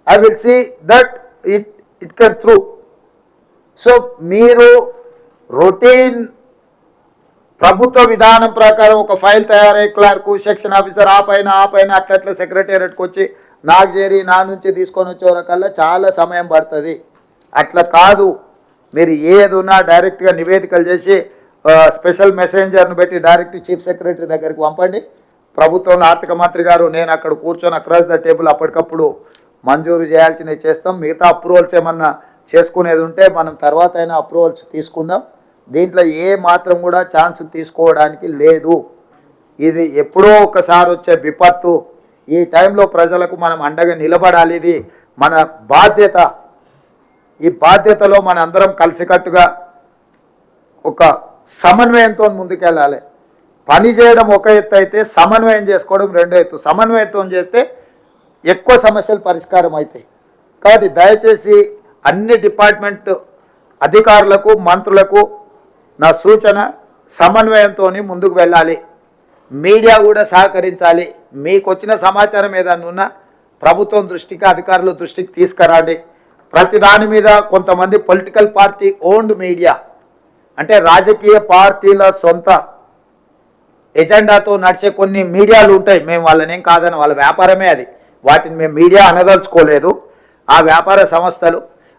I will see that it can through. So మీరు routine ప్రభుత్వ విధానం ప్రకారం ఒక ఫైల్ తయారై క్లర్కు సెక్షన్ ఆఫీసర్ ఆ పైన అట్లా సెక్రటేరియట్కి వచ్చి నాకు చేరి నా నుంచి తీసుకొని వచ్చేవరకల్లా చాలా సమయం పడుతుంది. అట్లా కాదు, మీరు ఏదున్నా డైరెక్ట్గా నివేదికలు చేసి స్పెషల్ మెసెంజర్ను పెట్టి డైరెక్ట్ చీఫ్ సెక్రటరీ దగ్గరికి పంపండి. ప్రభుత్వంలో ఆర్థిక మంత్రి గారు నేను అక్కడ కూర్చొని అక్రాస్ ద టేబుల్ అప్పటికప్పుడు మంజూరు చేయాల్సినవి చేస్తాం. మిగతా అప్రూవల్స్ ఏమన్నా చేసుకునేది ఉంటే మనం తర్వాత అయినా అప్రూవల్స్ తీసుకుందాం. దీంట్లో ఏ మాత్రం కూడా ఛాన్స్ తీసుకోవడానికి లేదు. ఇది ఎప్పుడో ఒకసారి వచ్చే విపత్తు. ఈ టైంలో ప్రజలకు మనం అండగా నిలబడాలి. ఇది మన బాధ్యత. ఈ బాధ్యతలో మన అందరం కలిసికట్టుగా ఒక సమన్వయంతో ముందుకెళ్ళాలి. పని చేయడం ఒక ఎత్తు అయితే సమన్వయం చేసుకోవడం రెండో ఎత్తు. సమన్వయంతో చేస్తే ఎక్కువ సమస్యలు పరిష్కారం అవుతాయి. కాబట్టి దయచేసి అన్ని డిపార్ట్మెంట్ అధికారులకు మంత్రులకు నా సూచన సమన్వయంతో ముందుకు వెళ్ళాలి. మీడియా కూడా సహకరించాలి. మీకు వచ్చిన సమాచారం ఏదన్నా ఉన్నా ప్రభుత్వం దృష్టికి అధికారుల దృష్టికి తీసుకురండి. ప్రతి దాని మీద కొంతమంది పొలిటికల్ పార్టీ ఓన్డ్ మీడియా అంటే రాజకీయ పార్టీల సొంత ఎజెండాతో నడిచే కొన్ని మీడియాలు ఉంటాయి. మేము వాళ్ళనేం కాదని, వాళ్ళ వ్యాపారమే అది. వాటిని మేము మీడియా అనదలుచుకోలేదు. ఆ వ్యాపార సంస్థలు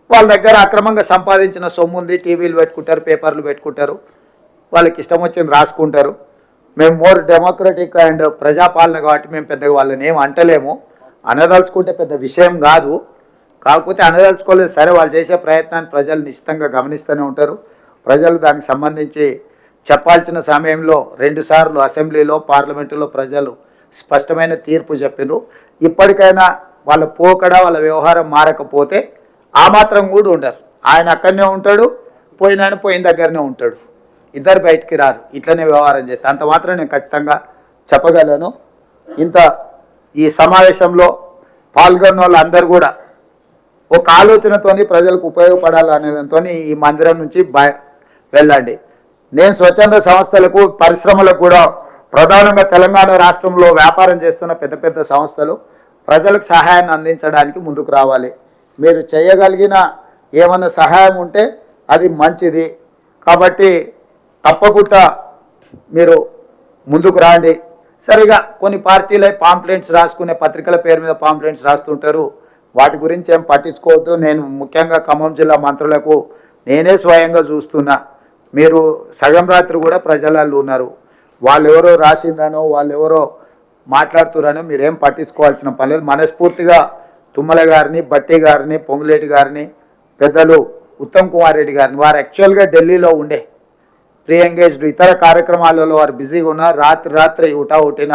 వాళ్ళ దగ్గర అక్రమంగా సంపాదించిన సొమ్ము ఉంది. టీవీలు పెట్టుకుంటారు, పేపర్లు పెట్టుకుంటారు, వాళ్ళకి ఇష్టం వచ్చింది రాసుకుంటారు. మేము మోర్ డెమోక్రటిక్ అండ్ ప్రజాపాలన కాబట్టి మేము పెద్దగా వాళ్ళని ఏం అంటలేము. అనదలుచుకుంటే పెద్ద విషయం కాదు. కాకపోతే అనదలుచుకోలేదు సరే, వాళ్ళు చేసే ప్రయత్నాన్ని ప్రజలు నిశ్చితంగా గమనిస్తూనే ఉంటారు. ప్రజలు దానికి సంబంధించి చెప్పాల్సిన సమయంలో 2 సార్లు అసెంబ్లీలో పార్లమెంటులో ప్రజలు స్పష్టమైన తీర్పు చెప్పారు. ఇప్పటికైనా వాళ్ళ పోకడ వాళ్ళ వ్యవహారం మారకపోతే ఆ మాత్రం కూడా ఉండరు. ఆయన అక్కడనే ఉంటాడు, పోయిన దగ్గరనే ఉంటాడు. ఇద్దరు బయటికి రారు. ఇట్లనే వ్యవహారం చేస్తే అంత మాత్రం నేను ఖచ్చితంగా చెప్పగలను. ఇంత ఈ సమావేశంలో పాల్గొన్న వాళ్ళందరూ కూడా ఒక ఆలోచనతోని ప్రజలకు ఉపయోగపడాలనేదాంతో ఈ మందిరం నుంచి వెళ్ళండి. నేను స్వచ్ఛంద సంస్థలకు పరిశ్రమలకు కూడా ప్రధానంగా తెలంగాణ రాష్ట్రంలో వ్యాపారం చేస్తున్న పెద్ద సంస్థలు ప్రజలకు సహాయాన్ని అందించడానికి ముందుకు రావాలి. మీరు చేయగలిగిన ఏమన్నా సహాయం ఉంటే అది మంచిది. కాబట్టి తప్పకుండా మీరు ముందుకు రాండి. సరిగా కొన్ని పార్టీలే పాంప్లెంట్స్ రాసుకునే పత్రికల పేరు మీద పాంప్లెంట్స్ రాస్తుంటారు. వాటి గురించి ఏం పట్టించుకోవద్దు. నేను ముఖ్యంగా ఖమ్మం జిల్లా మంత్రులకు నేనే స్వయంగా చూస్తున్నా. మీరు సగం రాత్రి కూడా ప్రజలలో ఉన్నారు. వాళ్ళు ఎవరో రాసిందనో వాళ్ళు ఎవరో మాట్లాడుతున్నారనో మీరేం పట్టించుకోవాల్సిన పని లేదు. మనస్ఫూర్తిగా తుమ్మల గారిని, బట్టి గారిని, పొంగులేటి గారిని, పెద్దలు ఉత్తమ్ కుమార్ రెడ్డి గారిని, వారు యాక్చువల్గా ఢిల్లీలో ఉండే ప్రీ ఎంగేజ్డ్ ఇతర కార్యక్రమాలలో వారు బిజీగా ఉన్నారు. రాత్రి ఉటావుటిన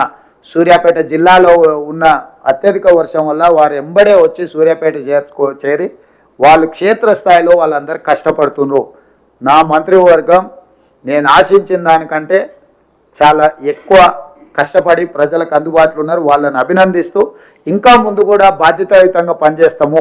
సూర్యాపేట జిల్లాలో ఉన్న అత్యధిక వర్షం వల్ల వారు ఎంబడే వచ్చి సూర్యాపేట చేరి వాళ్ళు క్షేత్రస్థాయిలో వాళ్ళందరూ కష్టపడుతున్నారు. నా మంత్రివర్గం నేను ఆశించిన దానికంటే చాలా ఎక్కువ కష్టపడి ప్రజలకు అందుబాటులో ఉన్నారు. వాళ్ళని అభినందిస్తూ ఇంకా ముందు కూడా బాధ్యతాయుతంగా పనిచేస్తాము.